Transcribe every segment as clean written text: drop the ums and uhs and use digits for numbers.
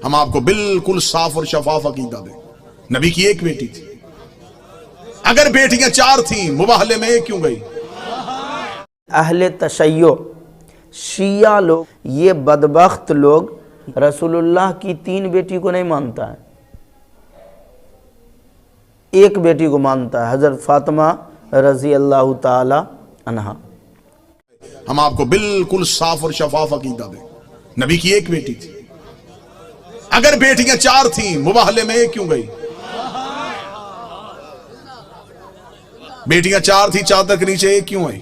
ہم آپ کو بالکل صاف اور شفاف عقیدہ دیں۔ نبی کی ایک بیٹی تھی، اگر بیٹیاں چار تھیں مباہلے میں ایک کیوں گئی؟ اہل تشیع شیعہ لوگ، یہ بدبخت لوگ رسول اللہ کی 3 بیٹی کو نہیں مانتا ہے، ایک بیٹی کو مانتا ہے، حضرت فاطمہ رضی اللہ تعالی عنہا۔ ہم آپ کو بالکل صاف اور شفاف عقیدہ دیں۔ نبی کی ایک بیٹی تھی، اگر بیٹیاں چار تھیں مباہلے میں ایک کیوں گئی؟ بیٹیاں چار تھیں، چادر کے نیچے ایک کیوں آئی؟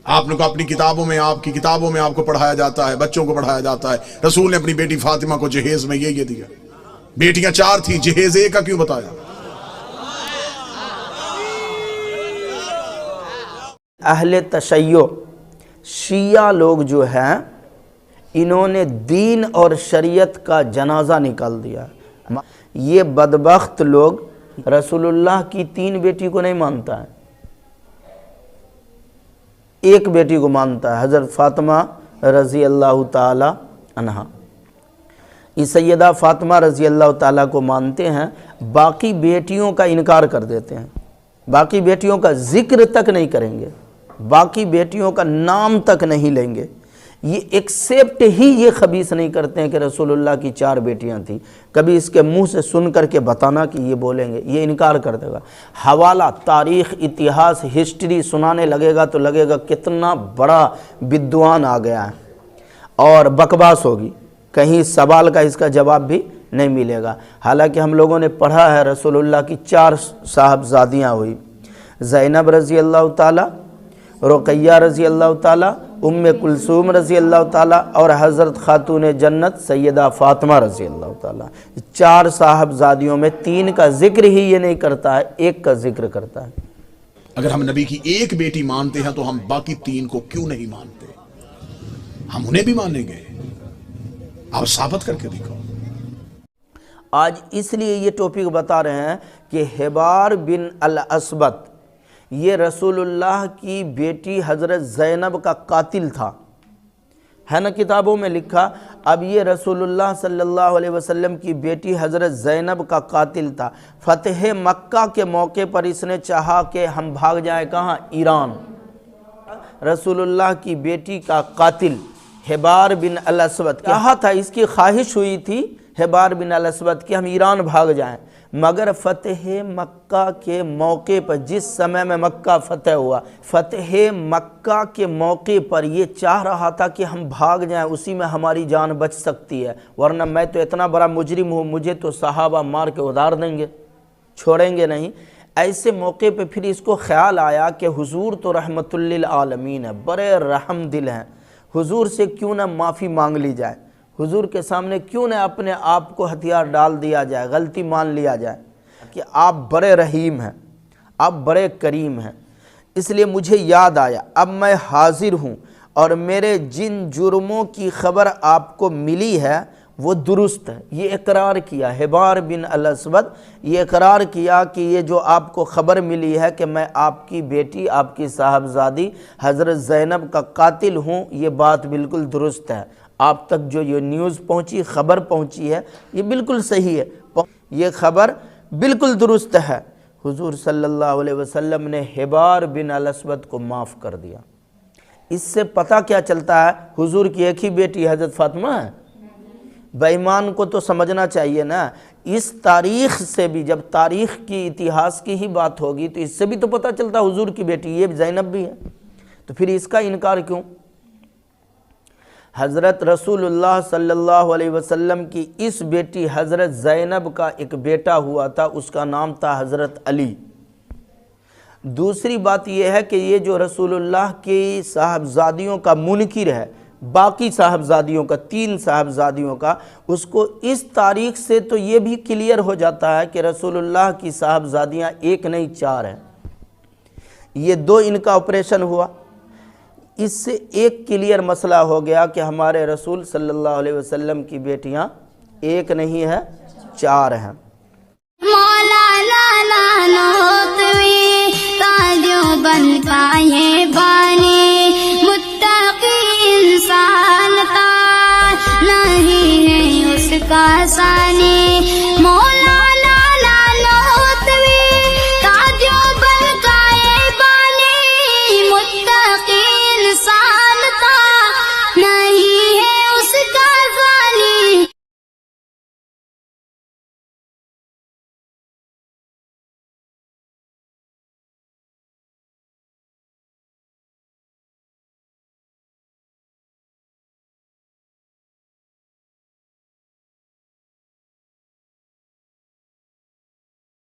آپ نے کو اپنی کتابوں میں، آپ کی کتابوں میں آپ کو پڑھایا جاتا ہے، بچوں کو پڑھایا جاتا ہے، رسول نے اپنی بیٹی فاطمہ کو جہیز میں یہ دیا۔ بیٹیاں چار تھیں، جہیز ایک کا کیوں بتایا؟ اہل تشیع شیعہ لوگ جو ہیں، انہوں نے دین اور شریعت کا جنازہ نکال دیا۔ یہ بدبخت لوگ رسول اللہ کی 3 بیٹی کو نہیں مانتا ہے، ایک بیٹی کو مانتا ہے، حضرت فاطمہ رضی اللہ تعالی عنہا۔ یہ سیدہ فاطمہ رضی اللہ تعالیٰ کو مانتے ہیں، باقی بیٹیوں کا انکار کر دیتے ہیں، باقی بیٹیوں کا ذکر تک نہیں کریں گے، باقی بیٹیوں کا نام تک نہیں لیں گے۔ یہ ایکسیپٹ ہی یہ خبیث نہیں کرتے ہیں کہ رسول اللہ کی 4 بیٹیاں تھیں۔ کبھی اس کے منہ سے سن کر کے بتانا کہ یہ بولیں گے، یہ انکار کر دے گا۔ حوالہ، تاریخ، اتہاس، ہسٹری سنانے لگے گا تو لگے گا کتنا بڑا بدعوان آ گیا ہے، اور بکواس ہوگی، کہیں سوال کا اس کا جواب بھی نہیں ملے گا۔ حالانکہ ہم لوگوں نے پڑھا ہے رسول اللہ کی 4 صاحبزادیاں ہوئی، زینب رضی اللہ تعالیٰ، رقیہ رضی اللہ تعالیٰ، ام کلثوم رضی اللہ تعالیٰ، اور حضرت خاتون جنت سیدہ فاطمہ رضی اللہ تعالیٰ۔ 4 صاحبزادیوں میں 3 کا ذکر ہی یہ نہیں کرتا ہے، ایک کا ذکر کرتا ہے۔ اگر ہم نبی کی ایک بیٹی مانتے ہیں تو ہم باقی 3 کو کیوں نہیں مانتے؟ ہم انہیں بھی مانیں گے، آپ ثابت کر کے دکھاؤ۔ آج اس لیے یہ ٹاپک بتا رہے ہیں کہ حبار بن الاسود یہ رسول اللہ کی بیٹی حضرت زینب کا قاتل تھا، ہے نا کتابوں میں لکھا۔ اب یہ رسول اللہ صلی اللہ علیہ وسلم کی بیٹی حضرت زینب کا قاتل تھا۔ فتح مکہ کے موقع پر اس نے چاہا کہ ہم بھاگ جائیں کہاں؟ ایران۔ رسول اللہ کی بیٹی کا قاتل حبار بن الاسود کہا تھا، اس کی خواہش ہوئی تھی حبار بن الاسود کہ ہم ایران بھاگ جائیں، مگر فتح مکہ کے موقع پر، جس سمے میں مکہ فتح ہوا، فتح مکہ کے موقع پر یہ چاہ رہا تھا کہ ہم بھاگ جائیں، اسی میں ہماری جان بچ سکتی ہے، ورنہ میں تو اتنا بڑا مجرم ہوں، مجھے تو صحابہ مار کے ادار دیں گے، چھوڑیں گے نہیں۔ ایسے موقع پہ پھر اس کو خیال آیا کہ حضور تو رحمت للعالمین ہے، بڑے رحم دل ہیں، حضور سے کیوں نہ معافی مانگ لی جائے، حضور کے سامنے کیوں نہ اپنے آپ کو ہتھیار ڈال دیا جائے، غلطی مان لیا جائے کہ آپ بڑے رحیم ہیں، آپ بڑے کریم ہیں۔ اس لیے مجھے یاد آیا، اب میں حاضر ہوں اور میرے جن جرموں کی خبر آپ کو ملی ہے وہ درست ہے۔ یہ اقرار کیا حبار بن الاسود، یہ اقرار کیا کہ یہ جو آپ کو خبر ملی ہے کہ میں آپ کی بیٹی، آپ کی صاحبزادی حضرت زینب کا قاتل ہوں، یہ بات بالکل درست ہے۔ آپ تک جو یہ نیوز پہنچی، خبر پہنچی ہے، یہ بالکل صحیح ہے، یہ خبر بالکل درست ہے۔ حضور صلی اللہ علیہ وسلم نے حبار بن الاسود کو معاف کر دیا۔ اس سے پتہ کیا چلتا ہے؟ حضور کی ایک ہی بیٹی حضرت فاطمہ ہے۔ بے ایمان کو تو سمجھنا چاہیے نا، اس تاریخ سے بھی، جب تاریخ کی اتہاس کی ہی بات ہوگی تو اس سے بھی تو پتہ چلتا حضور کی بیٹی یہ زینب بھی ہے، تو پھر اس کا انکار کیوں؟ حضرت رسول اللہ صلی اللہ علیہ وسلم کی اس بیٹی حضرت زینب کا ایک بیٹا ہوا تھا، اس کا نام تھا حضرت علی۔ دوسری بات یہ ہے کہ یہ جو رسول اللہ کی صاحبزادیوں کا منکر ہے، باقی صاحبزادیوں کا، 3 صاحبزادیوں کا، اس کو اس تاریخ سے تو یہ بھی کلیئر ہو جاتا ہے کہ رسول اللہ کی صاحبزادیاں 1 نہیں 4 ہیں۔ یہ 2 ان کا آپریشن ہوا، اس سے ایک کلیئر مسئلہ ہو گیا کہ ہمارے رسول صلی اللہ علیہ وسلم کی بیٹیاں 1 نہیں ہیں 4 ہیں۔ مولانا نو تمہیں تاجو بن پائے بانی